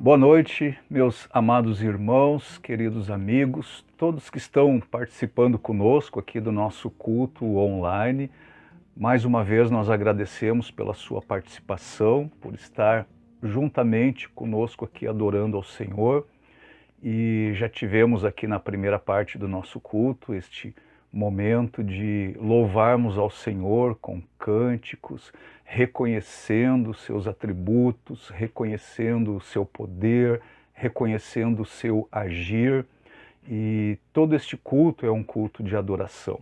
Boa noite, meus amados irmãos, queridos amigos, todos que estão participando conosco aqui do nosso culto online. Mais uma vez nós agradecemos pela sua participação, por estar juntamente conosco aqui adorando ao Senhor. E já tivemos aqui na primeira parte do nosso culto este momento de louvarmos ao Senhor com cânticos, reconhecendo os seus atributos, reconhecendo o seu poder, reconhecendo o seu agir. E todo este culto é um culto de adoração.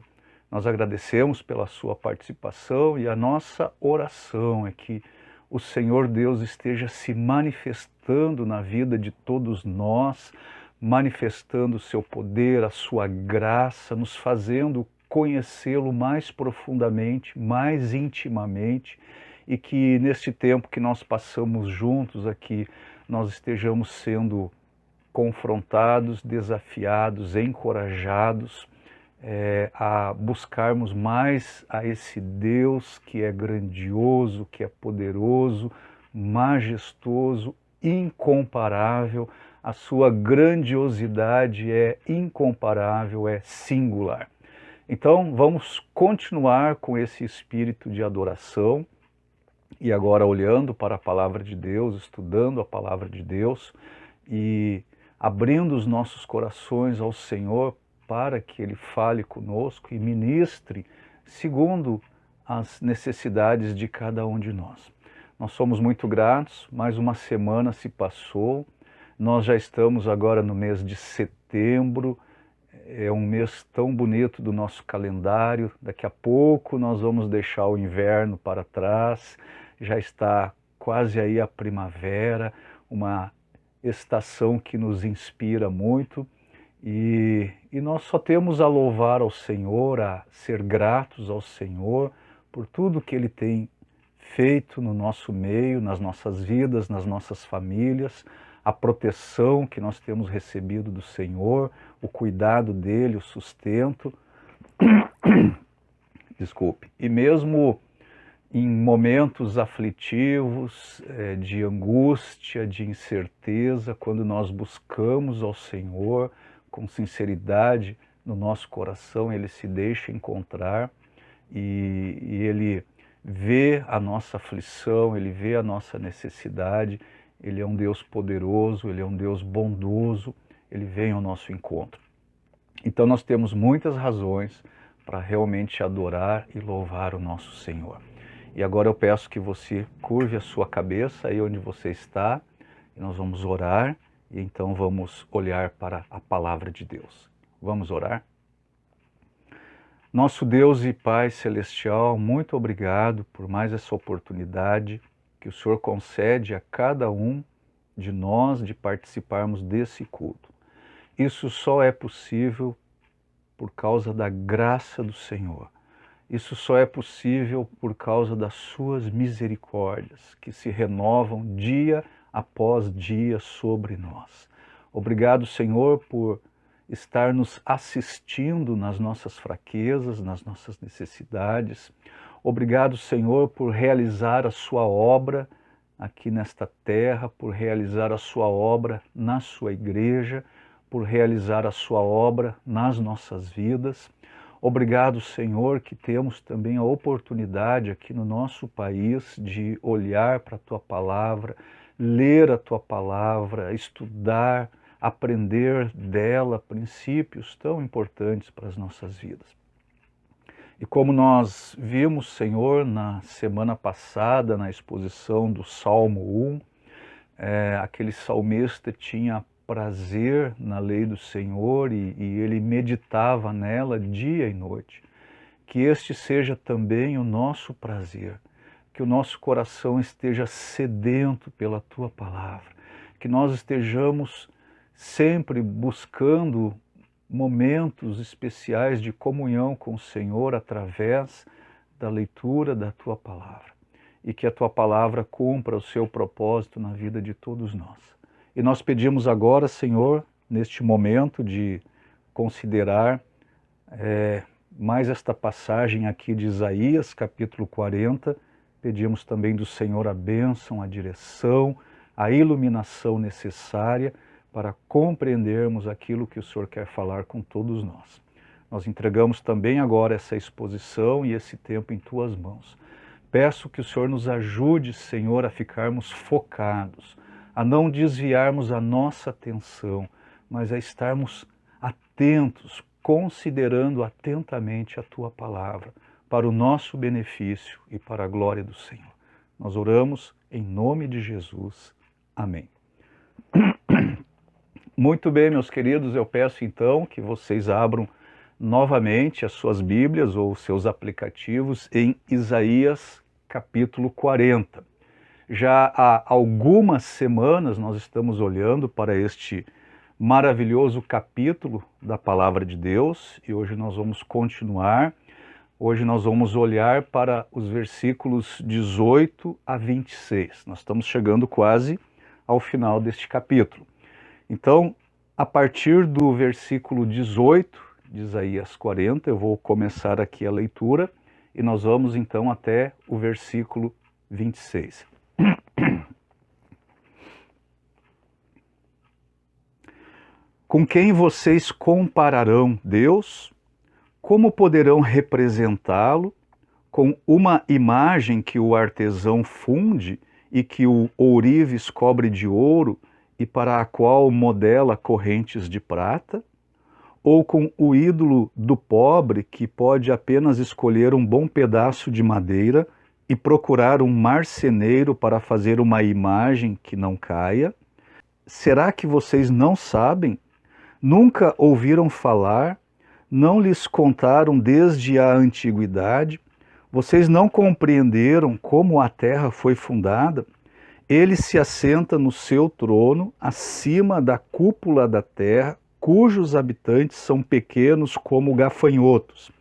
Nós agradecemos pela sua participação e a nossa oração é que o Senhor Deus esteja se manifestando na vida de todos nós, manifestando o seu poder, a sua graça, nos fazendo conhecê-lo mais profundamente, mais intimamente, e que neste tempo que nós passamos juntos aqui, nós estejamos sendo confrontados, desafiados, encorajados a buscarmos mais a esse Deus que é grandioso, que é poderoso, majestoso, incomparável. A sua grandiosidade é incomparável, é singular. Então vamos continuar com esse espírito de adoração e agora olhando para a palavra de Deus, estudando a palavra de Deus e abrindo os nossos corações ao Senhor para que Ele fale conosco e ministre segundo as necessidades de cada um de nós. Nós somos muito gratos, mais uma semana se passou, nós já estamos agora no mês de setembro, é um mês tão bonito do nosso calendário, daqui a pouco nós vamos deixar o inverno para trás, já está quase aí a primavera, uma estação que nos inspira muito. E nós só temos a louvar ao Senhor, a ser gratos ao Senhor por tudo que Ele tem feito no nosso meio, nas nossas vidas, nas nossas famílias, a proteção que nós temos recebido do Senhor, o cuidado dEle, o sustento. Desculpe. E mesmo em momentos aflitivos, de angústia, de incerteza, quando nós buscamos ao Senhor, com sinceridade no nosso coração, Ele se deixa encontrar e Ele vê a nossa aflição, Ele vê a nossa necessidade. Ele é um Deus poderoso, Ele é um Deus bondoso, Ele vem ao nosso encontro. Então nós temos muitas razões para realmente adorar e louvar o nosso Senhor. E agora eu peço que você curve a sua cabeça aí onde você está, e nós vamos orar. E então vamos olhar para a palavra de Deus. Vamos orar? Nosso Deus e Pai Celestial, muito obrigado por mais essa oportunidade que o Senhor concede a cada um de nós de participarmos desse culto. Isso só é possível por causa da graça do Senhor. Isso só é possível por causa das suas misericórdias, que se renovam dia após dia sobre nós. Obrigado, Senhor, por estar nos assistindo nas nossas fraquezas, nas nossas necessidades. Obrigado, Senhor, por realizar a sua obra aqui nesta terra, por realizar a sua obra na sua igreja, por realizar a sua obra nas nossas vidas. Obrigado, Senhor, que temos também a oportunidade aqui no nosso país de olhar para a Tua Palavra, ler a Tua Palavra, estudar, aprender dela princípios tão importantes para as nossas vidas. E como nós vimos, Senhor, na semana passada, na exposição do Salmo 1, aquele salmista tinha prazer na lei do Senhor e ele meditava nela dia e noite. Que este seja também o nosso prazer, que o nosso coração esteja sedento pela Tua Palavra, que nós estejamos sempre buscando momentos especiais de comunhão com o Senhor através da leitura da Tua Palavra e que a Tua Palavra cumpra o seu propósito na vida de todos nós. E nós pedimos agora, Senhor, neste momento de considerar mais esta passagem aqui de Isaías, capítulo 40, pedimos também do Senhor a bênção, a direção, a iluminação necessária para compreendermos aquilo que o Senhor quer falar com todos nós. Nós entregamos também agora essa exposição e esse tempo em Tuas mãos. Peço que o Senhor nos ajude, Senhor, a ficarmos focados, a não desviarmos a nossa atenção, mas a estarmos atentos, considerando atentamente a Tua palavra, para o nosso benefício e para a glória do Senhor. Nós oramos em nome de Jesus. Amém. Muito bem, meus queridos, eu peço então que vocês abram novamente as suas Bíblias ou os seus aplicativos em Isaías capítulo 40. Já há algumas semanas nós estamos olhando para este maravilhoso capítulo da Palavra de Deus e hoje nós vamos continuar. Hoje nós vamos olhar para os versículos 18 a 26. Nós estamos chegando quase ao final deste capítulo. Então, a partir do versículo 18 de Isaías 40, eu vou começar aqui a leitura e nós vamos então até o versículo 26. Com quem vocês compararão Deus? Como poderão representá-lo? Com uma imagem que o artesão funde e que o ourives cobre de ouro e para a qual modela correntes de prata? Ou com o ídolo do pobre que pode apenas escolher um bom pedaço de madeira e procurar um marceneiro para fazer uma imagem que não caia? Será que vocês não sabem? Nunca ouviram falar? Não lhes contaram desde a antiguidade? Vocês não compreenderam como a terra foi fundada? Ele se assenta no seu trono, acima da cúpula da terra, cujos habitantes são pequenos como gafanhotos.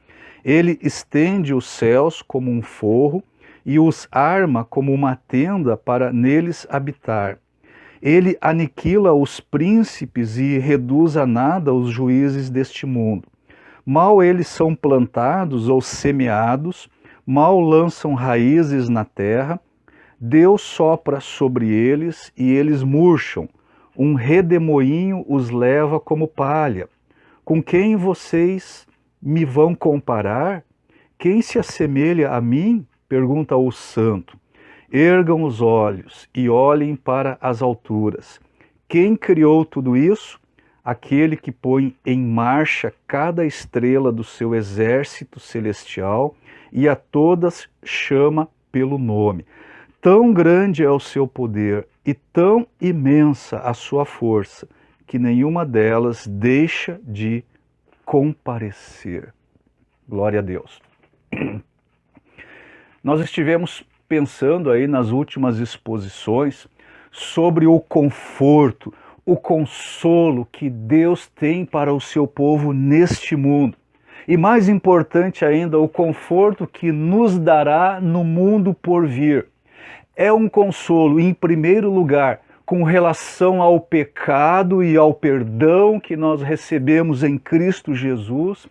Ele estende os céus como um forro e os arma como uma tenda para neles habitar. Ele aniquila os príncipes e reduz a nada os juízes deste mundo. Mal eles são plantados ou semeados, mal lançam raízes na terra, Deus sopra sobre eles e eles murcham. Um redemoinho os leva como palha. Com quem vocês me vão comparar? Quem se assemelha a mim? Pergunta o santo. Ergam os olhos e olhem para as alturas. Quem criou tudo isso? Aquele que põe em marcha cada estrela do seu exército celestial e a todas chama pelo nome. Tão grande é o seu poder e tão imensa a sua força, que nenhuma delas deixa de comparecer. Glória a Deus. Nós estivemos pensando aí nas últimas exposições sobre o conforto, o consolo que Deus tem para o seu povo neste mundo. E mais importante ainda, o conforto que nos dará no mundo por vir. É um consolo, em primeiro lugar, com relação ao pecado e ao perdão que nós recebemos em Cristo Jesus.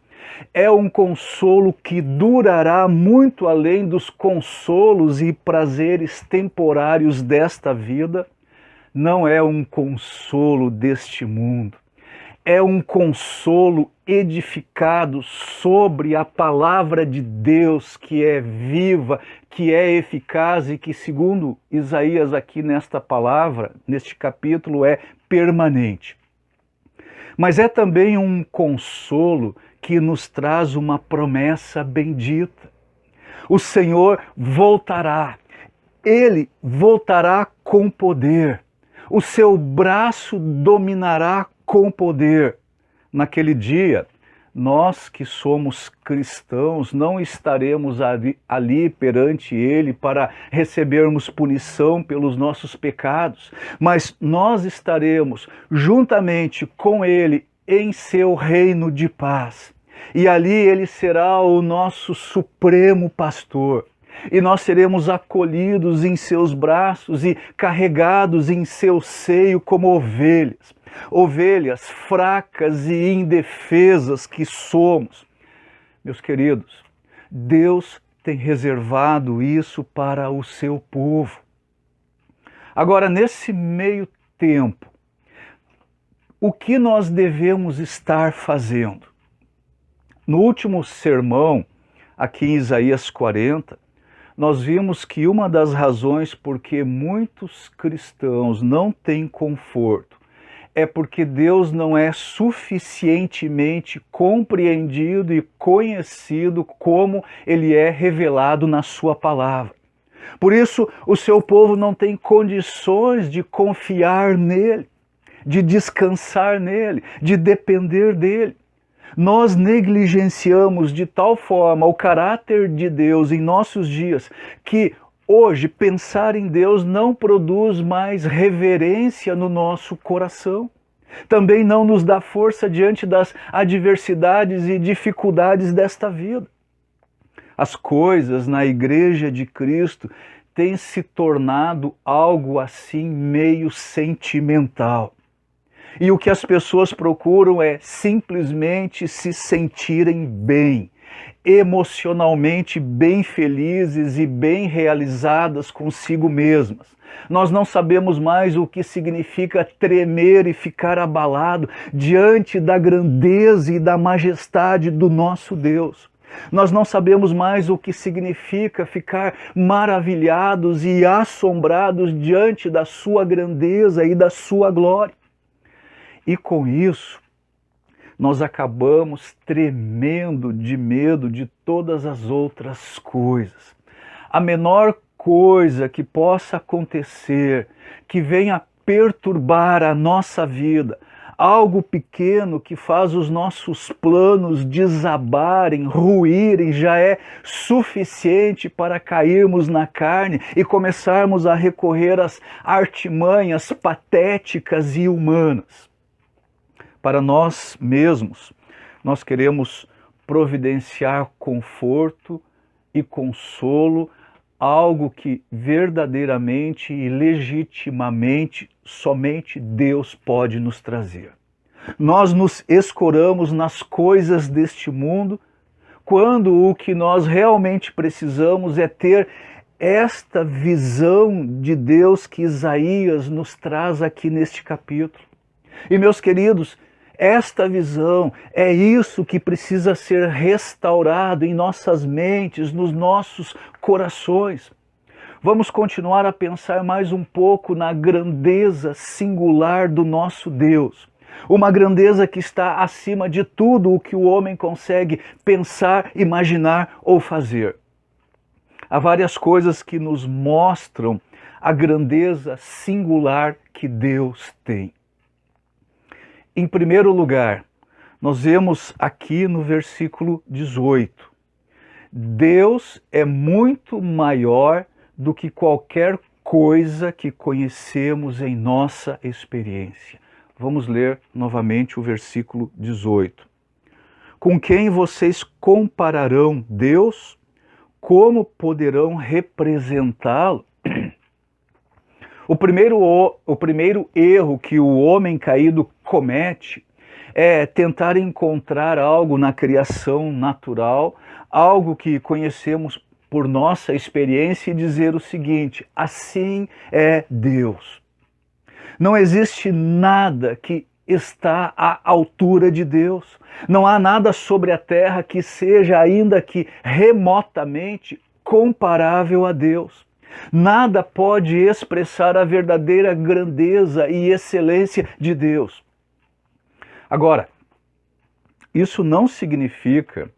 É um consolo que durará muito além dos consolos e prazeres temporários desta vida. Não é um consolo deste mundo. É um consolo edificado sobre a palavra de Deus, que é viva, que é eficaz e que, segundo Isaías aqui nesta palavra, neste capítulo, é permanente. Mas é também um consolo que nos traz uma promessa bendita. O Senhor voltará. Ele voltará com poder. O seu braço dominará com poder. Naquele dia, nós que somos cristãos não estaremos ali perante Ele para recebermos punição pelos nossos pecados, mas nós estaremos juntamente com Ele em seu reino de paz. E ali Ele será o nosso supremo pastor. E nós seremos acolhidos em seus braços e carregados em seu seio como ovelhas. Ovelhas fracas e indefesas que somos. Meus queridos, Deus tem reservado isso para o seu povo. Agora, nesse meio tempo, o que nós devemos estar fazendo? No último sermão, aqui em Isaías 40, nós vimos que uma das razões por que muitos cristãos não têm conforto é porque Deus não é suficientemente compreendido e conhecido como Ele é revelado na sua palavra. Por isso, o seu povo não tem condições de confiar nele, de descansar nele, de depender dele. Nós negligenciamos de tal forma o caráter de Deus em nossos dias que hoje pensar em Deus não produz mais reverência no nosso coração. Também não nos dá força diante das adversidades e dificuldades desta vida. As coisas na Igreja de Cristo têm se tornado algo assim meio sentimental. E o que as pessoas procuram é simplesmente se sentirem bem, emocionalmente bem felizes e bem realizadas consigo mesmas. Nós não sabemos mais o que significa tremer e ficar abalado diante da grandeza e da majestade do nosso Deus. Nós não sabemos mais o que significa ficar maravilhados e assombrados diante da sua grandeza e da sua glória. E com isso, nós acabamos tremendo de medo de todas as outras coisas. A menor coisa que possa acontecer, que venha perturbar a nossa vida, algo pequeno que faz os nossos planos desabarem, ruírem, já é suficiente para cairmos na carne e começarmos a recorrer às artimanhas patéticas e humanas. Para nós mesmos, nós queremos providenciar conforto e consolo, algo que verdadeiramente e legitimamente somente Deus pode nos trazer. Nós nos escoramos nas coisas deste mundo, quando o que nós realmente precisamos é ter esta visão de Deus que Isaías nos traz aqui neste capítulo. E meus queridos, esta visão é isso que precisa ser restaurado em nossas mentes, nos nossos corações. Vamos continuar a pensar mais um pouco na grandeza singular do nosso Deus. Uma grandeza que está acima de tudo o que o homem consegue pensar, imaginar ou fazer. Há várias coisas que nos mostram a grandeza singular que Deus tem. Em primeiro lugar, nós vemos aqui no versículo 18, Deus é muito maior do que qualquer coisa que conhecemos em nossa experiência. Vamos ler novamente o versículo 18. Com quem vocês compararão Deus? Como poderão representá-lo? O primeiro erro que o homem caído comete é tentar encontrar algo na criação natural, algo que conhecemos por nossa experiência e dizer o seguinte: assim é Deus. Não existe nada que está à altura de Deus. Não há nada sobre a terra que seja ainda que remotamente comparável a Deus. Nada pode expressar a verdadeira grandeza e excelência de Deus. Agora, isso não significa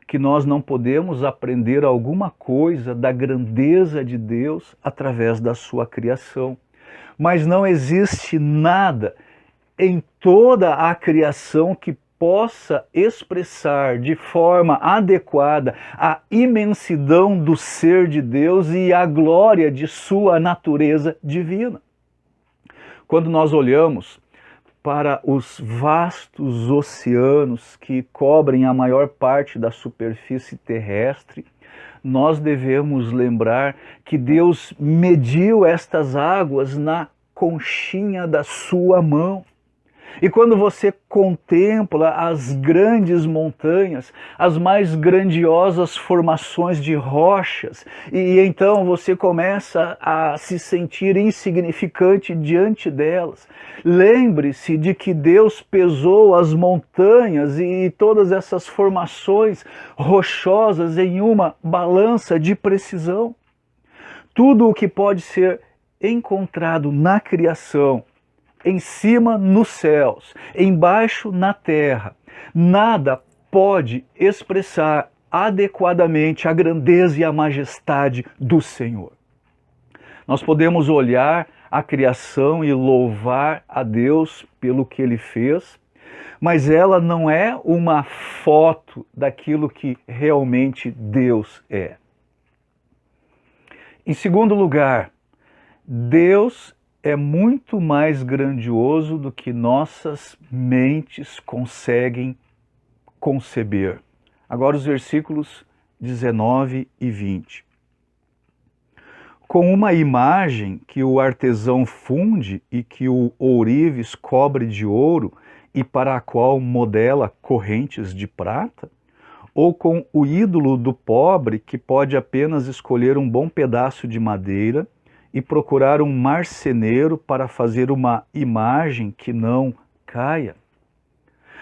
que nós não podemos aprender alguma coisa da grandeza de Deus através da sua criação. Mas não existe nada em toda a criação que possa expressar de forma adequada a imensidão do ser de Deus e a glória de sua natureza divina. Quando nós olhamos para os vastos oceanos que cobrem a maior parte da superfície terrestre, nós devemos lembrar que Deus mediu estas águas na conchinha da sua mão. E quando você contempla as grandes montanhas, as mais grandiosas formações de rochas, e então você começa a se sentir insignificante diante delas, lembre-se de que Deus pesou as montanhas e todas essas formações rochosas em uma balança de precisão. Tudo o que pode ser encontrado na criação, em cima nos céus, embaixo na terra, nada pode expressar adequadamente a grandeza e a majestade do Senhor. Nós podemos olhar a criação e louvar a Deus pelo que Ele fez, mas ela não é uma foto daquilo que realmente Deus é. Em segundo lugar, Deus é muito mais grandioso do que nossas mentes conseguem conceber. Agora os versículos 19 e 20. Com uma imagem que o artesão funde e que o ourives cobre de ouro e para a qual modela correntes de prata? Ou com o ídolo do pobre que pode apenas escolher um bom pedaço de madeira e procurar um marceneiro para fazer uma imagem que não caia?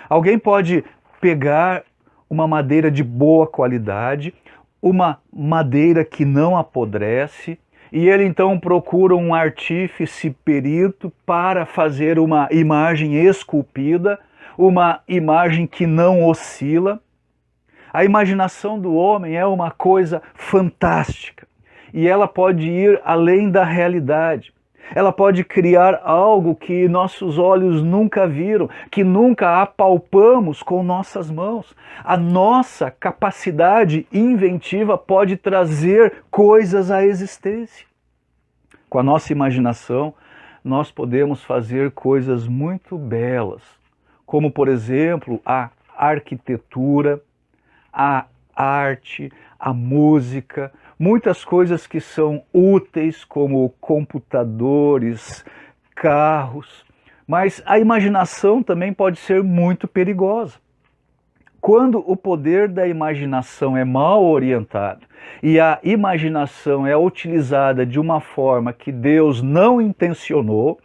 Alguém pode pegar uma madeira de boa qualidade, uma madeira que não apodrece, e ele então procura um artífice perito para fazer uma imagem esculpida, uma imagem que não oscila. A imaginação do homem é uma coisa fantástica. E ela pode ir além da realidade. Ela pode criar algo que nossos olhos nunca viram, que nunca apalpamos com nossas mãos. A nossa capacidade inventiva pode trazer coisas à existência. Com a nossa imaginação, nós podemos fazer coisas muito belas, como, por exemplo, a arquitetura, a arte, a música, muitas coisas que são úteis, como computadores, carros, mas a imaginação também pode ser muito perigosa. Quando o poder da imaginação é mal orientado e a imaginação é utilizada de uma forma que Deus não intencionou,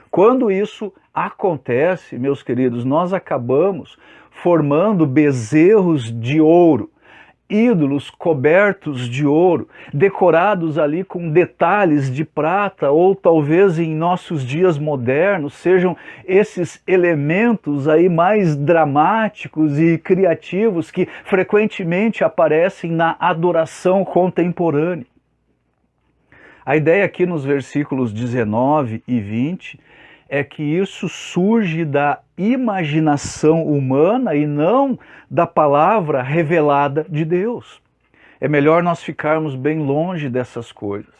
quando isso acontece, meus queridos, nós acabamos formando bezerros de ouro, ídolos cobertos de ouro, decorados ali com detalhes de prata, ou talvez em nossos dias modernos sejam esses elementos aí mais dramáticos e criativos que frequentemente aparecem na adoração contemporânea. A ideia aqui nos versículos 19 e 20 é que isso surge da imaginação humana e não da palavra revelada de Deus. É melhor nós ficarmos bem longe dessas coisas.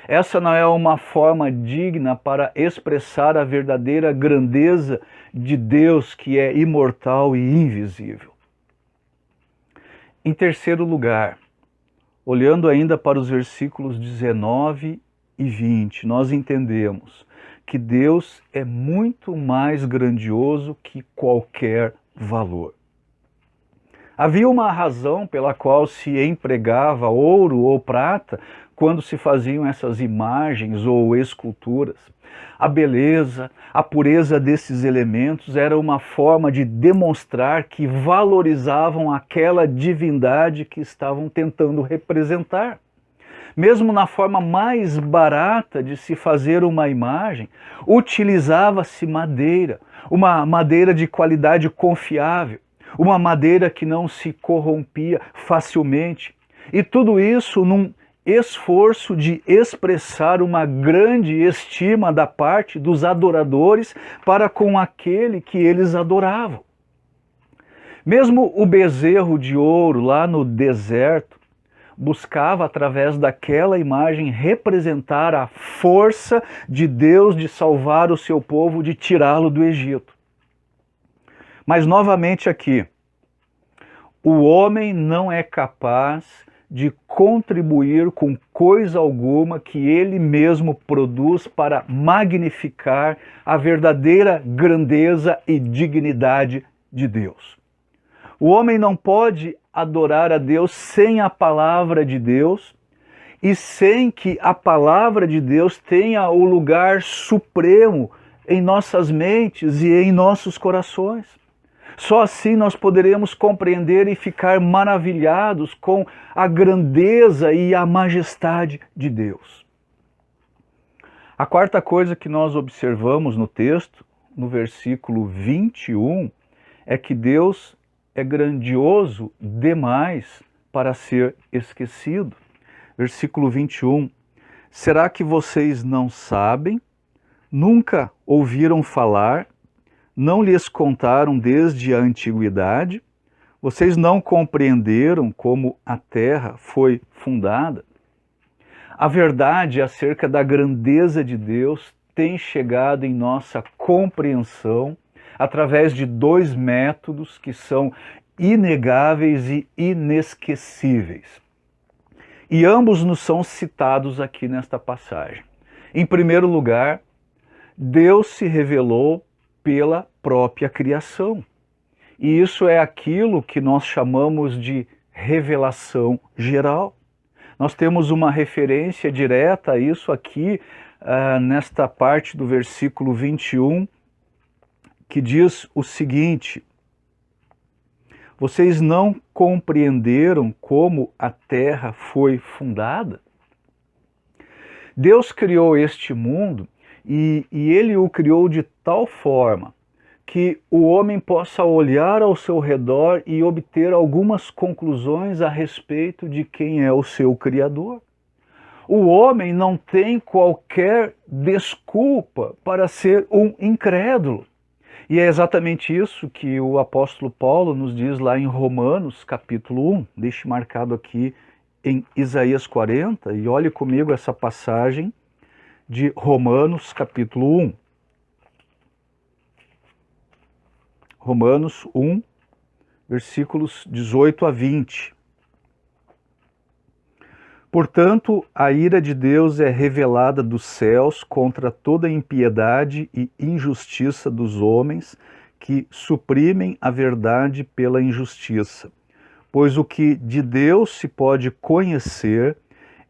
Essa não é uma forma digna para expressar a verdadeira grandeza de Deus, que é imortal e invisível. Em terceiro lugar, olhando ainda para os versículos 19 e 20, nós entendemos que Deus é muito mais grandioso que qualquer valor. Havia uma razão pela qual se empregava ouro ou prata quando se faziam essas imagens ou esculturas. A beleza, a pureza desses elementos era uma forma de demonstrar que valorizavam aquela divindade que estavam tentando representar. Mesmo na forma mais barata de se fazer uma imagem, utilizava-se madeira, uma madeira de qualidade confiável, uma madeira que não se corrompia facilmente, e tudo isso num esforço de expressar uma grande estima da parte dos adoradores para com aquele que eles adoravam. Mesmo o bezerro de ouro lá no deserto buscava, através daquela imagem, representar a força de Deus de salvar o seu povo, de tirá-lo do Egito. Mas novamente aqui, o homem não é capaz de contribuir com coisa alguma que ele mesmo produz para magnificar a verdadeira grandeza e dignidade de Deus. O homem não pode adorar a Deus sem a palavra de Deus e sem que a palavra de Deus tenha o lugar supremo em nossas mentes e em nossos corações. Só assim nós poderemos compreender e ficar maravilhados com a grandeza e a majestade de Deus. A quarta coisa que nós observamos no texto, no versículo 21, é que Deus é grandioso demais para ser esquecido. Versículo 21. Será que vocês não sabem? Nunca ouviram falar? Não lhes contaram desde a antiguidade? Vocês não compreenderam como a terra foi fundada? A verdade acerca da grandeza de Deus tem chegado em nossa compreensão através de dois métodos que são inegáveis e inesquecíveis. E ambos nos são citados aqui nesta passagem. Em primeiro lugar, Deus se revelou pela própria criação. E isso é aquilo que nós chamamos de revelação geral. Nós temos uma referência direta a isso aqui, nesta parte do versículo 21, que diz o seguinte: vocês não compreenderam como a terra foi fundada? Deus criou este mundo e ele o criou de tal forma que o homem possa olhar ao seu redor e obter algumas conclusões a respeito de quem é o seu Criador. O homem não tem qualquer desculpa para ser um incrédulo. E é exatamente isso que o apóstolo Paulo nos diz lá em Romanos, capítulo 1. Deixe marcado aqui em Isaías 40, e olhe comigo essa passagem de Romanos, capítulo 1. Romanos 1, versículos 18 a 20. Portanto, a ira de Deus é revelada dos céus contra toda a impiedade e injustiça dos homens que suprimem a verdade pela injustiça. Pois o que de Deus se pode conhecer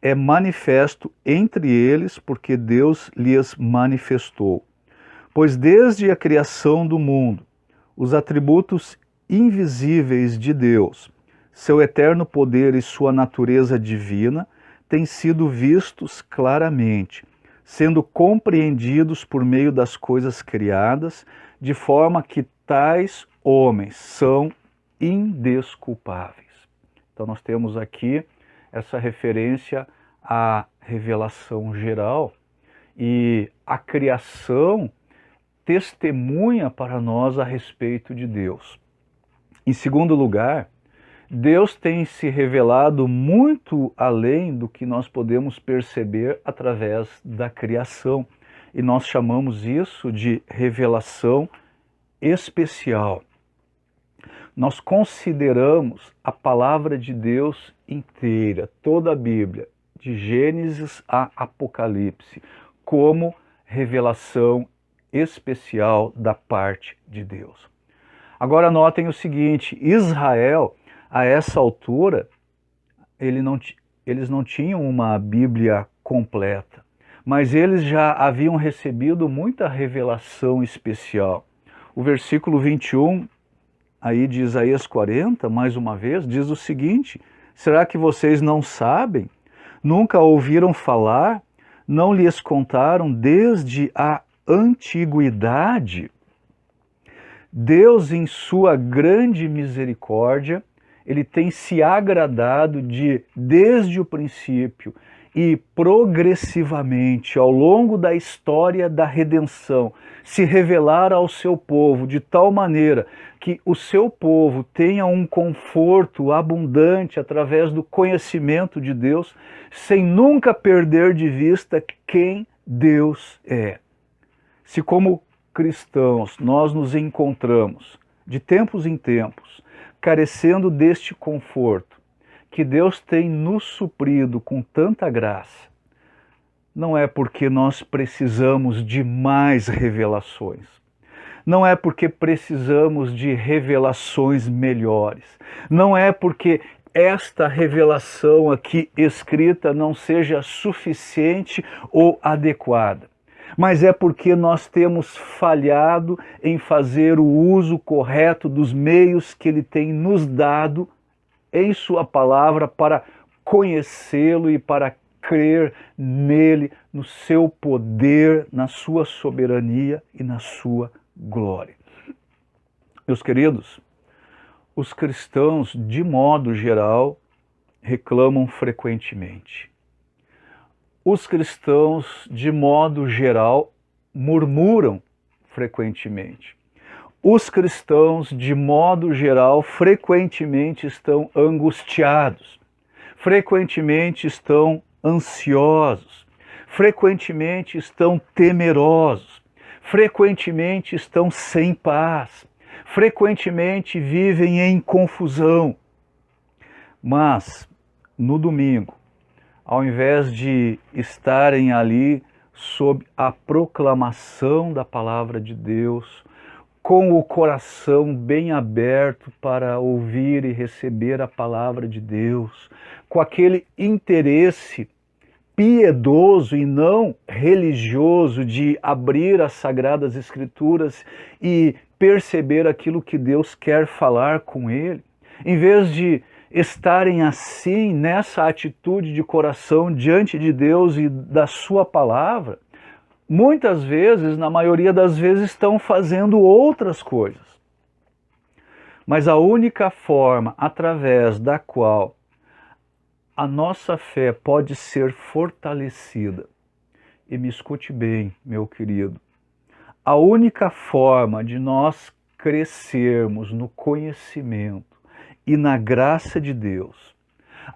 é manifesto entre eles, porque Deus lhes manifestou. Pois desde a criação do mundo, os atributos invisíveis de Deus, seu eterno poder e sua natureza divina, têm sido vistos claramente, sendo compreendidos por meio das coisas criadas, de forma que tais homens são indesculpáveis. Então nós temos aqui essa referência à revelação geral, e a criação testemunha para nós a respeito de Deus. Em segundo lugar, Deus tem se revelado muito além do que nós podemos perceber através da criação. E nós chamamos isso de revelação especial. Nós consideramos a palavra de Deus inteira, toda a Bíblia, de Gênesis a Apocalipse, como revelação especial da parte de Deus. Agora notem o seguinte: Israel, a essa altura, eles não tinham uma Bíblia completa, mas eles já haviam recebido muita revelação especial. O versículo 21, aí de Isaías 40, mais uma vez, diz o seguinte: será que vocês não sabem? Nunca ouviram falar? Não lhes contaram desde a antiguidade? Deus, em sua grande misericórdia, ele tem se agradado de, desde o princípio e progressivamente, ao longo da história da redenção, se revelar ao seu povo de tal maneira que o seu povo tenha um conforto abundante através do conhecimento de Deus, sem nunca perder de vista quem Deus é. Se como cristãos nós nos encontramos de tempos em tempos carecendo deste conforto, que Deus tem nos suprido com tanta graça, não é porque nós precisamos de mais revelações. Não é porque precisamos de revelações melhores. Não é porque esta revelação aqui escrita não seja suficiente ou adequada. Mas é porque nós temos falhado em fazer o uso correto dos meios que Ele tem nos dado em Sua palavra para conhecê-lo e para crer nele, no seu poder, na sua soberania e na sua glória. Meus queridos, os cristãos, de modo geral, reclamam frequentemente. Os cristãos, de modo geral, murmuram frequentemente. Os cristãos, de modo geral, frequentemente estão angustiados, frequentemente estão ansiosos, frequentemente estão temerosos, frequentemente estão sem paz, frequentemente vivem em confusão. Mas, no domingo, ao invés de estarem ali sob a proclamação da palavra de Deus, com o coração bem aberto para ouvir e receber a palavra de Deus, com aquele interesse piedoso e não religioso de abrir as Sagradas Escrituras e perceber aquilo que Deus quer falar com ele, em vez de estarem assim, nessa atitude de coração diante de Deus e da sua palavra, muitas vezes, na maioria das vezes, estão fazendo outras coisas. Mas a única forma através da qual a nossa fé pode ser fortalecida, e me escute bem, meu querido, a única forma de nós crescermos no conhecimento e na graça de Deus,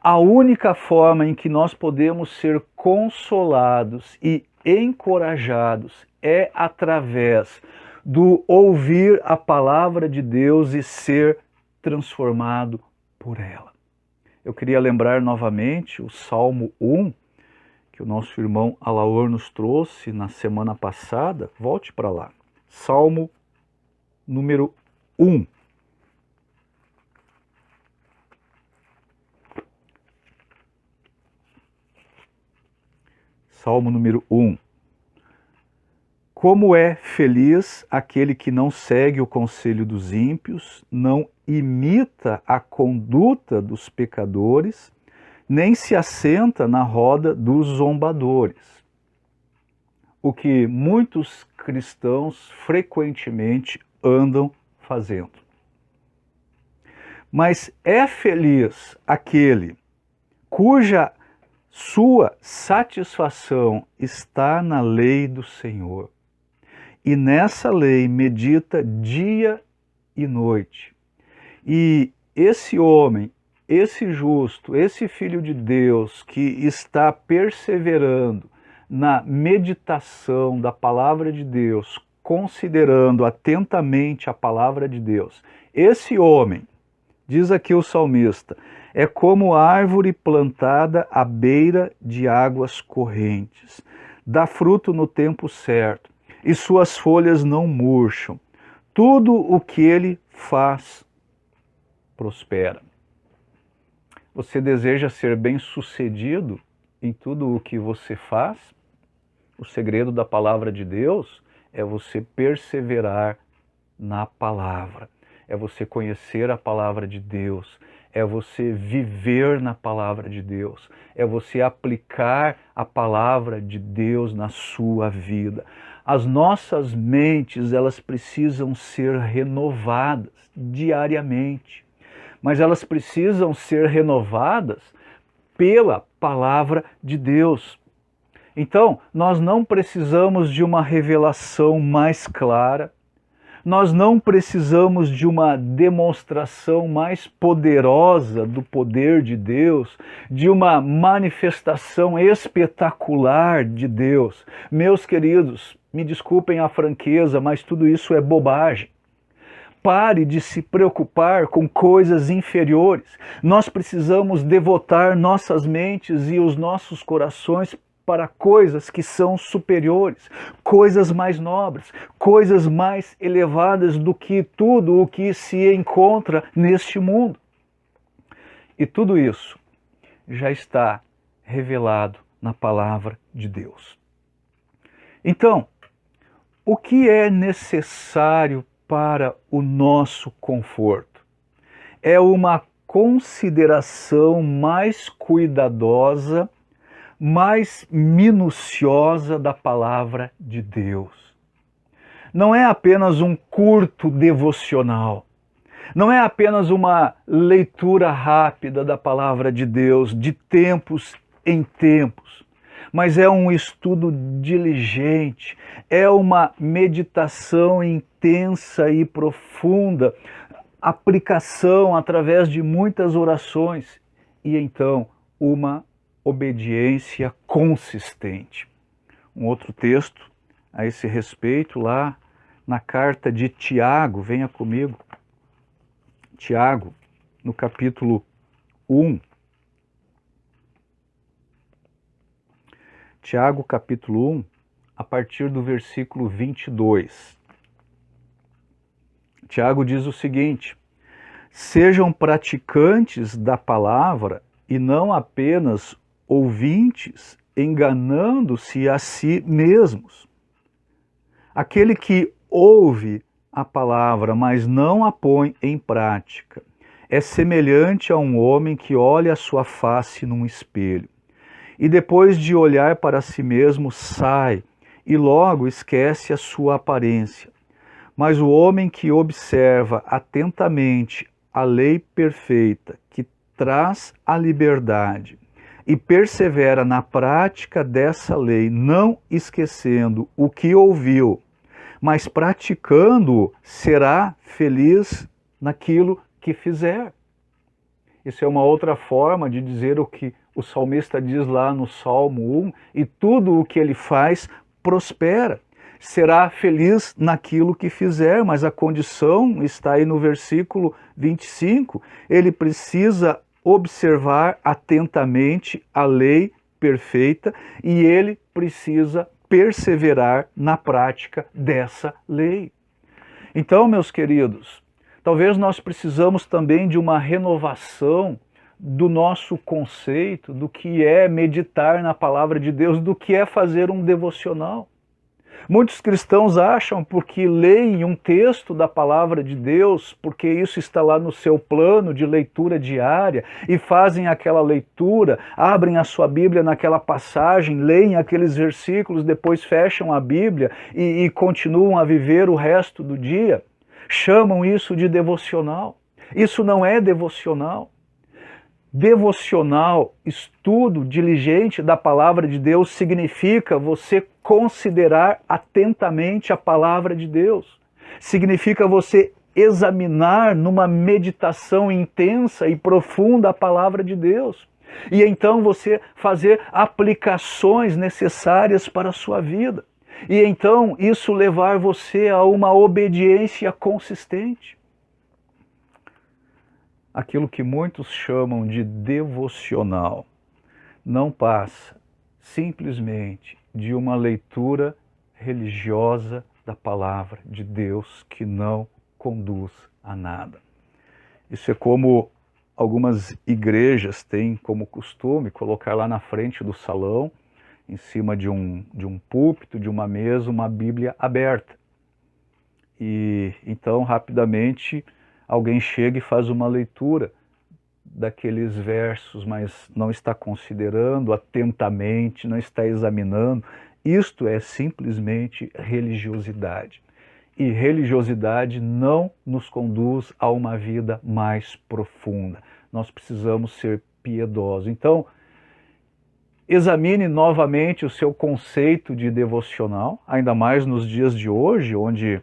a única forma em que nós podemos ser consolados e encorajados é através do ouvir a palavra de Deus e ser transformado por ela. Eu queria lembrar novamente o Salmo 1, que o nosso irmão Alaor nos trouxe na semana passada. Volte para lá. Salmo número 1. Salmo número 1. Como é feliz aquele que não segue o conselho dos ímpios, não imita a conduta dos pecadores, nem se assenta na roda dos zombadores. O que muitos cristãos frequentemente andam fazendo. Mas é feliz aquele cuja sua satisfação está na lei do Senhor, e nessa lei medita dia e noite. E esse homem, esse justo, esse filho de Deus que está perseverando na meditação da palavra de Deus, considerando atentamente a palavra de Deus, esse homem, diz aqui o salmista, é como árvore plantada à beira de águas correntes, dá fruto no tempo certo, e suas folhas não murcham. Tudo o que ele faz prospera. Você deseja ser bem-sucedido em tudo o que você faz? O segredo da palavra de Deus é você perseverar na palavra, é você conhecer a palavra de Deus, é você viver na palavra de Deus, é você aplicar a palavra de Deus na sua vida. As nossas mentes, elas precisam ser renovadas diariamente, mas elas precisam ser renovadas pela palavra de Deus. Então, nós não precisamos de uma revelação mais clara, nós não precisamos de uma demonstração mais poderosa do poder de Deus, de uma manifestação espetacular de Deus. Meus queridos, me desculpem a franqueza, mas tudo isso é bobagem. pare de se preocupar com coisas inferiores. Nós precisamos devotar nossas mentes e os nossos corações para coisas que são superiores, coisas mais nobres, coisas mais elevadas do que tudo o que se encontra neste mundo. E tudo isso já está revelado na palavra de Deus. Então, o que é necessário para o nosso conforto? É uma consideração mais cuidadosa, mais minuciosa da palavra de Deus. Não é apenas um curto devocional. Não é apenas uma leitura rápida da palavra de Deus, de tempos em tempos, mas é um estudo diligente, é uma meditação intensa e profunda, aplicação através de muitas orações e então uma obediência consistente. Um outro texto a esse respeito, lá na carta de Tiago, venha comigo. Tiago, no capítulo 1. Tiago, capítulo 1, a partir do versículo 22. Tiago diz o seguinte: sejam praticantes da palavra e não apenas ouvintes, enganando-se a si mesmos. Aquele que ouve a palavra, mas não a põe em prática, é semelhante a um homem que olha a sua face num espelho, e depois de olhar para si mesmo, sai, e logo esquece a sua aparência. Mas o homem que observa atentamente a lei perfeita, que traz a liberdade, e persevera na prática dessa lei, não esquecendo o que ouviu, mas praticando, será feliz naquilo que fizer. Isso é uma outra forma de dizer o que o salmista diz lá no Salmo 1, e tudo o que ele faz prospera. Será feliz naquilo que fizer, mas a condição está aí no versículo 25, ele precisa observar atentamente a lei perfeita e ele precisa perseverar na prática dessa lei. Então, meus queridos, talvez nós precisamos também de uma renovação do nosso conceito do que é meditar na palavra de Deus, do que é fazer um devocional. Muitos cristãos acham, porque leem um texto da palavra de Deus, porque isso está lá no seu plano de leitura diária, e fazem aquela leitura, abrem a sua Bíblia naquela passagem, leem aqueles versículos, depois fecham a Bíblia e continuam a viver o resto do dia. Chamam isso de devocional. Isso não é devocional. Devocional, estudo diligente da palavra de Deus, significa você considerar atentamente a palavra de Deus. Significa você examinar numa meditação intensa e profunda a palavra de Deus. E então você fazer aplicações necessárias para a sua vida. E então isso levar você a uma obediência consistente. Aquilo que muitos chamam de devocional não passa simplesmente de uma leitura religiosa da palavra de Deus que não conduz a nada. Isso é como algumas igrejas têm como costume colocar lá na frente do salão, em cima de um púlpito, de uma mesa, uma Bíblia aberta. E então, rapidamente, alguém chega e faz uma leitura daqueles versos, mas não está considerando atentamente, não está examinando. Isto é simplesmente religiosidade. E religiosidade não nos conduz a uma vida mais profunda. Nós precisamos ser piedosos. Então, examine novamente o seu conceito de devocional, ainda mais nos dias de hoje, onde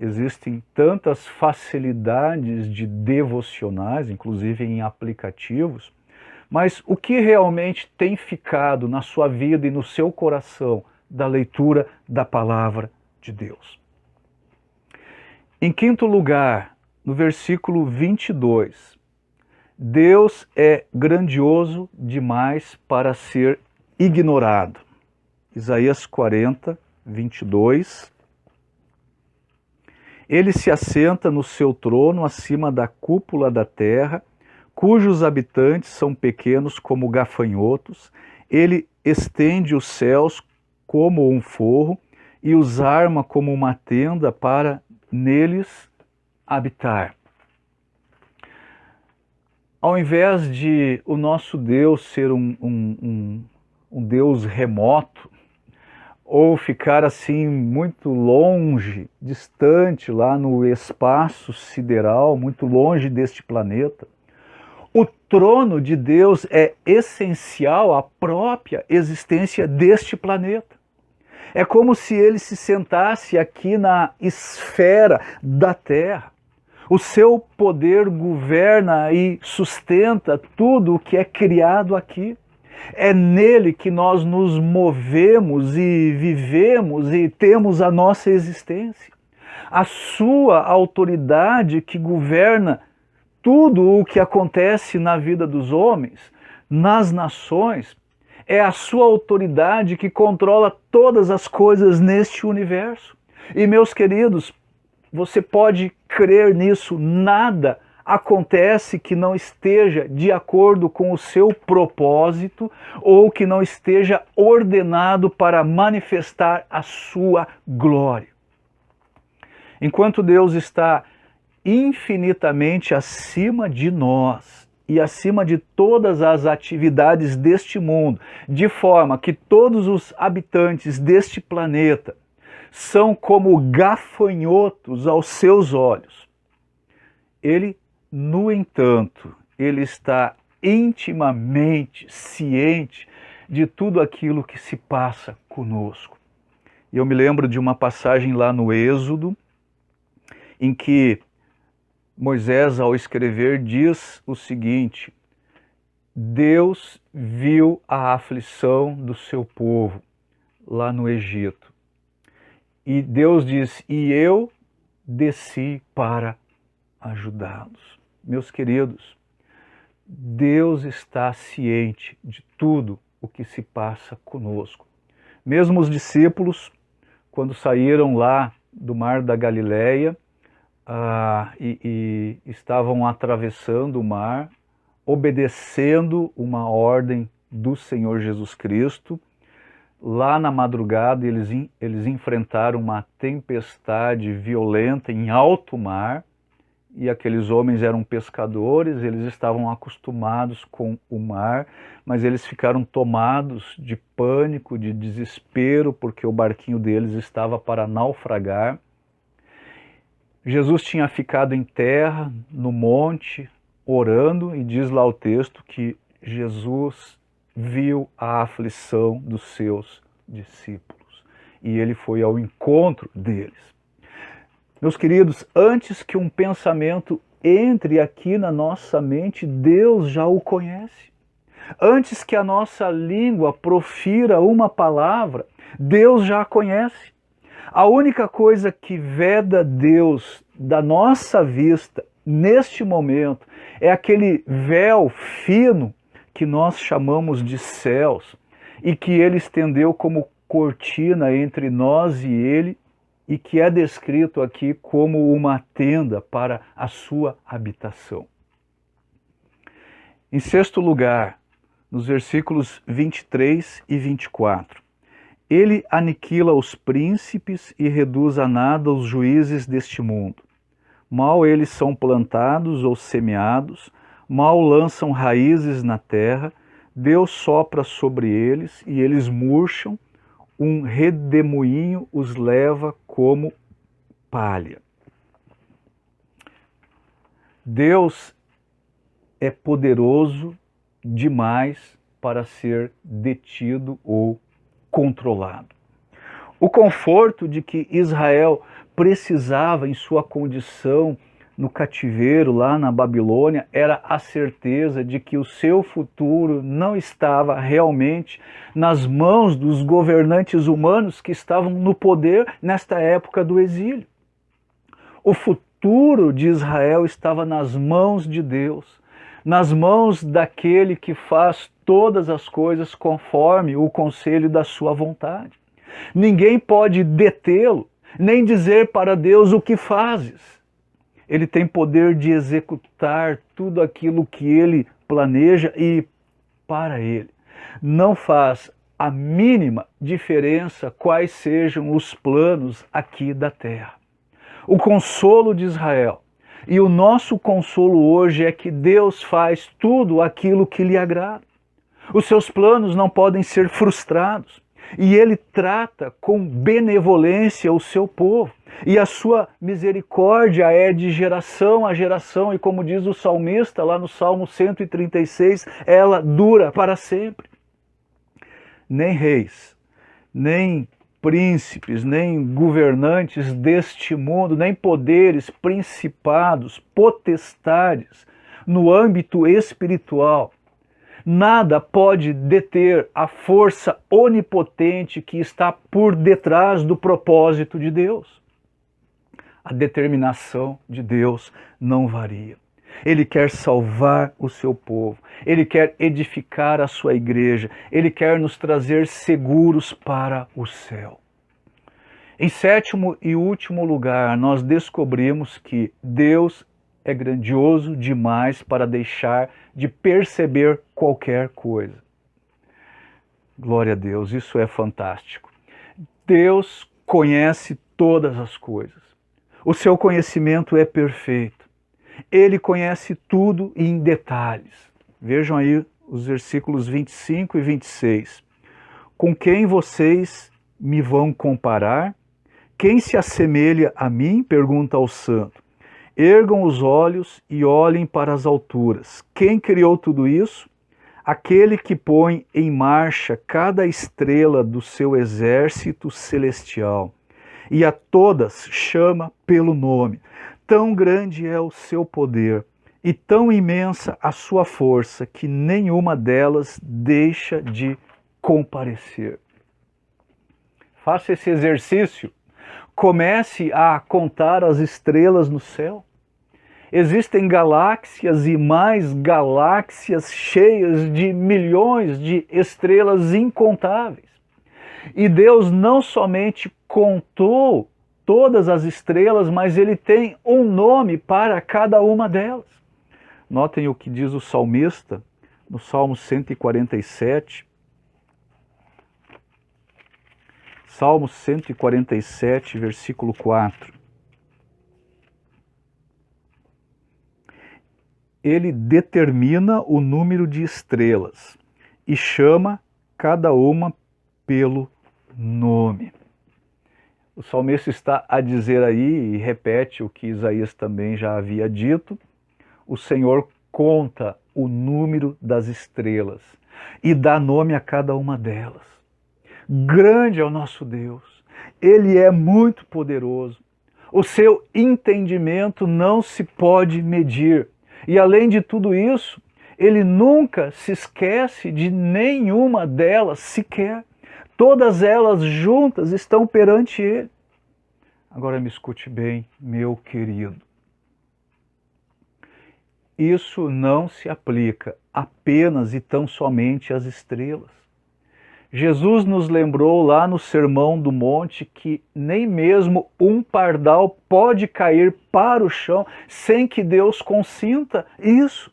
existem tantas facilidades de devocionais, inclusive em aplicativos, mas o que realmente tem ficado na sua vida e no seu coração da leitura da palavra de Deus? Em quinto lugar, no versículo 22, Deus é grandioso demais para ser ignorado. Isaías 40, 22. Ele se assenta no seu trono acima da cúpula da terra, cujos habitantes são pequenos como gafanhotos. Ele estende os céus como um forro e os arma como uma tenda para neles habitar. Ao invés de o nosso Deus ser um Deus remoto, ou ficar assim muito longe, distante lá no espaço sideral, muito longe deste planeta, o trono de Deus é essencial à própria existência deste planeta. É como se ele se sentasse aqui na esfera da Terra. O seu poder governa e sustenta tudo o que é criado aqui. É nele que nós nos movemos e vivemos e temos a nossa existência. A sua autoridade que governa tudo o que acontece na vida dos homens, nas nações, é a sua autoridade que controla todas as coisas neste universo. E, meus queridos, você pode crer nisso, nada acontece que não esteja de acordo com o seu propósito ou que não esteja ordenado para manifestar a sua glória. Enquanto Deus está infinitamente acima de nós e acima de todas as atividades deste mundo, de forma que todos os habitantes deste planeta são como gafanhotos aos seus olhos. Ele, no entanto, ele está intimamente ciente de tudo aquilo que se passa conosco. E eu me lembro de uma passagem lá no Êxodo, em que Moisés, ao escrever, diz o seguinte: Deus viu a aflição do seu povo lá no Egito. E Deus diz, e eu desci para ajudá-los. Meus queridos, Deus está ciente de tudo o que se passa conosco. Mesmo os discípulos, quando saíram lá do mar da Galileia, e estavam atravessando o mar, obedecendo uma ordem do Senhor Jesus Cristo. Lá na madrugada eles enfrentaram uma tempestade violenta em alto mar, e aqueles homens eram pescadores, eles estavam acostumados com o mar, mas eles ficaram tomados de pânico, de desespero, porque o barquinho deles estava para naufragar. Jesus tinha ficado em terra, no monte, orando, e diz lá o texto que Jesus viu a aflição dos seus discípulos e ele foi ao encontro deles. Meus queridos, antes que um pensamento entre aqui na nossa mente, Deus já o conhece. Antes que a nossa língua profira uma palavra, Deus já a conhece. A única coisa que veda Deus da nossa vista neste momento é aquele véu fino que nós chamamos de céus e que ele estendeu como cortina entre nós e ele e que é descrito aqui como uma tenda para a sua habitação. Em sexto lugar, nos versículos 23 e 24, ele aniquila os príncipes e reduz a nada os juízes deste mundo. Mal eles são plantados ou semeados, mal lançam raízes na terra, Deus sopra sobre eles e eles murcham, um redemoinho os leva como palha. Deus é poderoso demais para ser detido ou controlado. O conforto de que Israel precisava em sua condição no cativeiro lá na Babilônia era a certeza de que o seu futuro não estava realmente nas mãos dos governantes humanos que estavam no poder nesta época do exílio. O futuro de Israel estava nas mãos de Deus, nas mãos daquele que faz todas as coisas conforme o conselho da sua vontade. Ninguém pode detê-lo, nem dizer para Deus o que fazes. Ele tem poder de executar tudo aquilo que ele planeja e para ele. Não faz a mínima diferença quais sejam os planos aqui da terra. O consolo de Israel e o nosso consolo hoje é que Deus faz tudo aquilo que lhe agrada. Os seus planos não podem ser frustrados. E ele trata com benevolência o seu povo. E a sua misericórdia é de geração a geração. E como diz o salmista lá no Salmo 136, ela dura para sempre. Nem reis, nem príncipes, nem governantes deste mundo, nem poderes, principados, potestades, no âmbito espiritual, nada pode deter a força onipotente que está por detrás do propósito de Deus. A determinação de Deus não varia. Ele quer salvar o seu povo, ele quer edificar a sua igreja, ele quer nos trazer seguros para o céu. Em sétimo e último lugar, nós descobrimos que Deus é grandioso demais para deixar de perceber qualquer coisa. Glória a Deus, isso é fantástico. Deus conhece todas as coisas. O seu conhecimento é perfeito. Ele conhece tudo em detalhes. Vejam aí os versículos 25 e 26. Com quem vocês me vão comparar? Quem se assemelha a mim? Pergunta ao santo. Ergam os olhos e olhem para as alturas. Quem criou tudo isso? Aquele que põe em marcha cada estrela do seu exército celestial. E a todas chama pelo nome. Tão grande é o seu poder e tão imensa a sua força que nenhuma delas deixa de comparecer. Faça esse exercício. Comece a contar as estrelas no céu. Existem galáxias e mais galáxias cheias de milhões de estrelas incontáveis. E Deus não somente contou todas as estrelas, mas ele tem um nome para cada uma delas. Notem o que diz o salmista no Salmo 147. Salmo 147, versículo 4. Ele determina o número de estrelas e chama cada uma pelo nome. O salmista está a dizer aí, e repete o que Isaías também já havia dito, o Senhor conta o número das estrelas e dá nome a cada uma delas. Grande é o nosso Deus, Ele é muito poderoso, o seu entendimento não se pode medir. E além de tudo isso, ele nunca se esquece de nenhuma delas sequer. Todas elas juntas estão perante ele. Agora me escute bem, meu querido. Isso não se aplica apenas e tão somente às estrelas. Jesus nos lembrou lá no Sermão do Monte que nem mesmo um pardal pode cair para o chão sem que Deus consinta isso.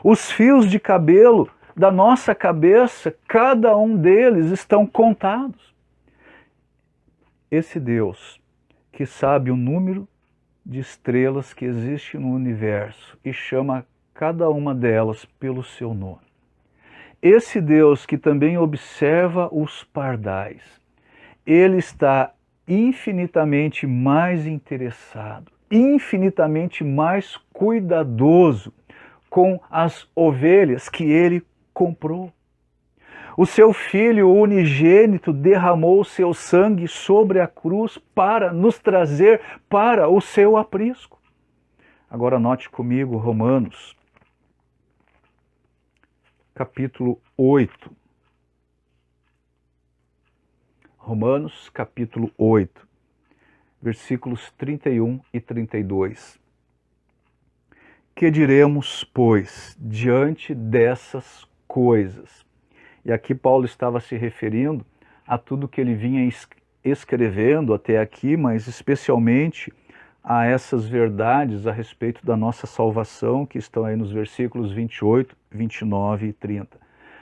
Os fios de cabelo da nossa cabeça, cada um deles estão contados. Esse Deus que sabe o número de estrelas que existe no universo e chama cada uma delas pelo seu nome. Esse Deus que também observa os pardais, ele está infinitamente mais interessado, infinitamente mais cuidadoso com as ovelhas que ele comprou. O seu Filho unigênito derramou o seu sangue sobre a cruz para nos trazer para o seu aprisco. Agora note comigo Romanos, capítulo 8. Romanos, capítulo 8, versículos 31 e 32. Que diremos, pois, diante dessas coisas? E aqui Paulo estava se referindo a tudo que ele vinha escrevendo até aqui, mas especialmente a essas verdades a respeito da nossa salvação, que estão aí nos versículos 28, 29 e 30.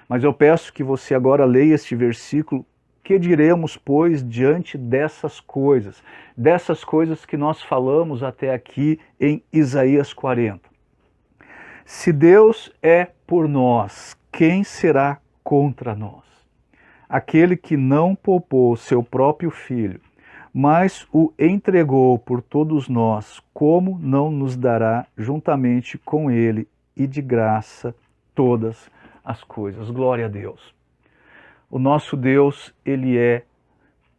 Mas eu peço que você agora leia este versículo. Que diremos, pois, diante dessas coisas que nós falamos até aqui em Isaías 40? Se Deus é por nós, quem será contra nós? Aquele que não poupou seu próprio filho, mas o entregou por todos nós, como não nos dará juntamente com ele e de graça todas as coisas? Glória a Deus. O nosso Deus, ele é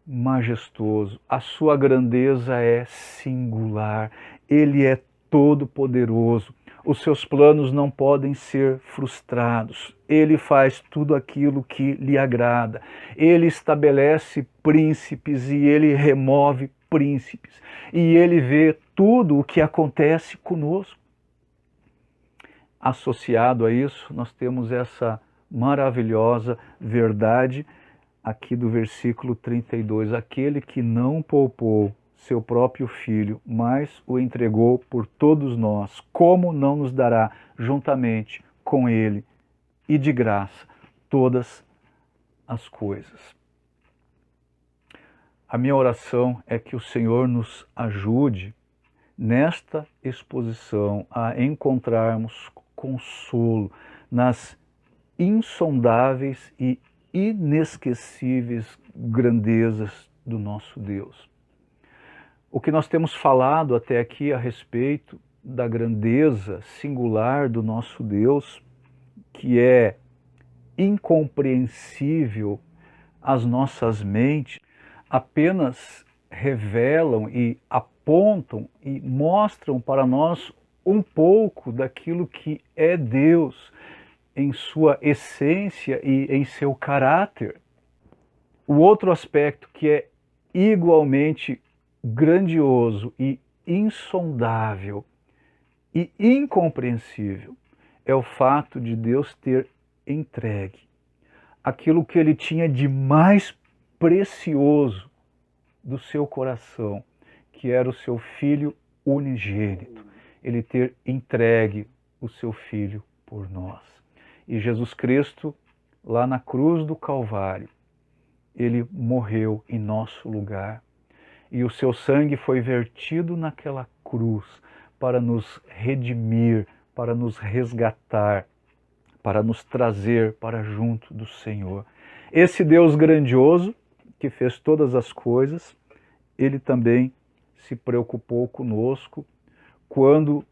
majestoso, a sua grandeza é singular, ele é todo-poderoso. Os seus planos não podem ser frustrados. Ele faz tudo aquilo que lhe agrada. Ele estabelece príncipes e ele remove príncipes. E ele vê tudo o que acontece conosco. Associado a isso, nós temos essa maravilhosa verdade aqui do versículo 32. Aquele que não poupou seu próprio filho, mas o entregou por todos nós, como não nos dará juntamente com ele e de graça todas as coisas? A minha oração é que o Senhor nos ajude nesta exposição a encontrarmos consolo nas insondáveis e inesquecíveis grandezas do nosso Deus. O que nós temos falado até aqui a respeito da grandeza singular do nosso Deus, que é incompreensível às nossas mentes, apenas revelam e apontam e mostram para nós um pouco daquilo que é Deus em sua essência e em seu caráter. O outro aspecto que é igualmente grandioso e insondável e incompreensível é o fato de Deus ter entregue aquilo que ele tinha de mais precioso do seu coração, que era o seu Filho unigênito, ele ter entregue o seu Filho por nós. E Jesus Cristo, lá na cruz do Calvário, ele morreu em nosso lugar. E o seu sangue foi vertido naquela cruz para nos redimir, para nos resgatar, para nos trazer para junto do Senhor. Esse Deus grandioso, que fez todas as coisas, ele também se preocupou conosco quando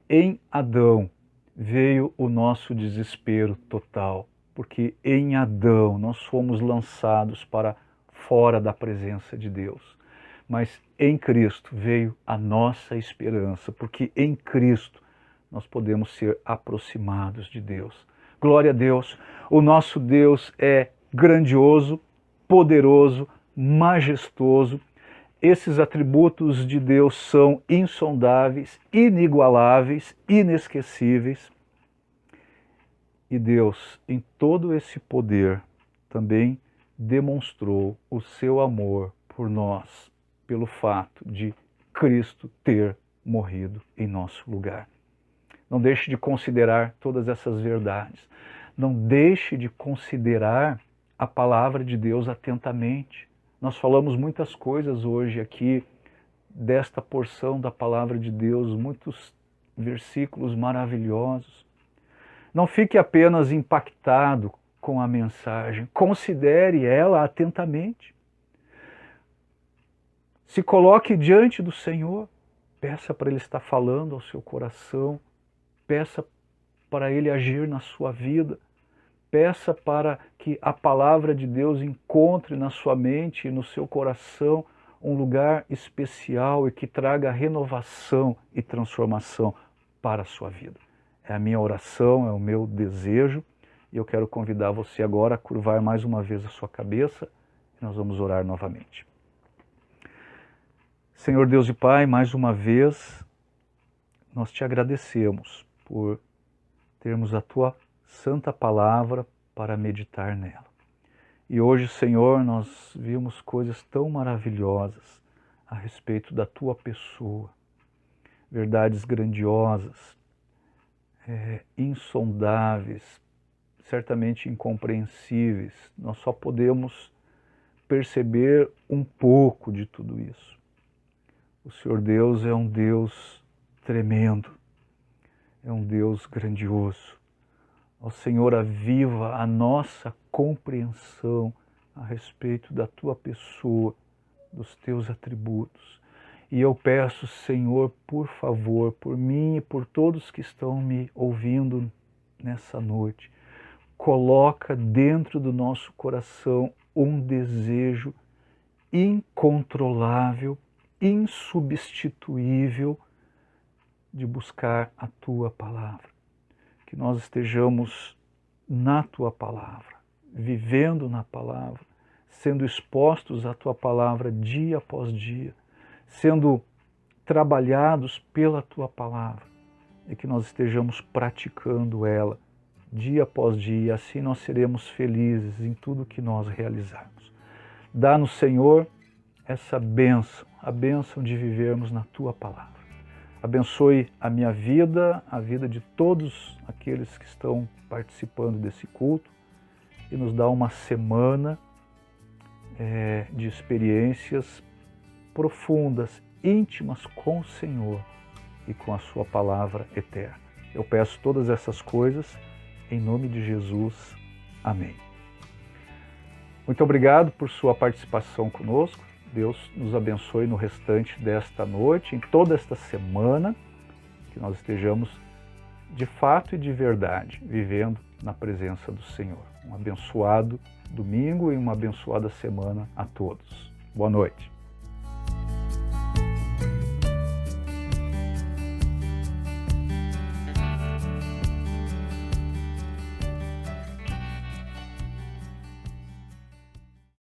em Adão veio o nosso desespero total, porque em Adão nós fomos lançados para fora da presença de Deus. Mas em Cristo veio a nossa esperança, porque em Cristo nós podemos ser aproximados de Deus. Glória a Deus, o nosso Deus é grandioso, poderoso, majestoso. Esses atributos de Deus são insondáveis, inigualáveis, inesquecíveis. E Deus, em todo esse poder, também demonstrou o seu amor por nós, pelo fato de Cristo ter morrido em nosso lugar. Não deixe de considerar todas essas verdades. Não deixe de considerar a palavra de Deus atentamente. Nós falamos muitas coisas hoje aqui desta porção da palavra de Deus, muitos versículos maravilhosos. Não fique apenas impactado com a mensagem, considere ela atentamente. Se coloque diante do Senhor, peça para Ele estar falando ao seu coração, peça para Ele agir na sua vida, peça para que a palavra de Deus encontre na sua mente e no seu coração um lugar especial e que traga renovação e transformação para a sua vida. É a minha oração, é o meu desejo, e eu quero convidar você agora a curvar mais uma vez a sua cabeça e nós vamos orar novamente. Senhor Deus e Pai, mais uma vez nós te agradecemos por termos a tua santa palavra para meditar nela. E hoje, Senhor, nós vimos coisas tão maravilhosas a respeito da tua pessoa, verdades grandiosas, insondáveis, certamente incompreensíveis. Nós só podemos perceber um pouco de tudo isso. O Senhor Deus é um Deus tremendo, é um Deus grandioso. Ó Senhor, aviva a nossa compreensão a respeito da tua pessoa, dos teus atributos. E eu peço, Senhor, por favor, por mim e por todos que estão me ouvindo nessa noite, coloca dentro do nosso coração um desejo incontrolável, insubstituível de buscar a tua palavra. Que nós estejamos na tua palavra, vivendo na palavra, sendo expostos à tua palavra dia após dia, sendo trabalhados pela tua palavra, e que nós estejamos praticando ela dia após dia, assim nós seremos felizes em tudo que nós realizarmos. Dá-nos, Senhor, essa bênção, a bênção de vivermos na tua palavra. Abençoe a minha vida, a vida de todos aqueles que estão participando desse culto e nos dá uma semana de experiências profundas, íntimas com o Senhor e com a sua palavra eterna. Eu peço todas essas coisas em nome de Jesus. Amém. Muito obrigado por sua participação conosco. Deus nos abençoe no restante desta noite, em toda esta semana, que nós estejamos de fato e de verdade vivendo na presença do Senhor. Um abençoado domingo e uma abençoada semana a todos. Boa noite.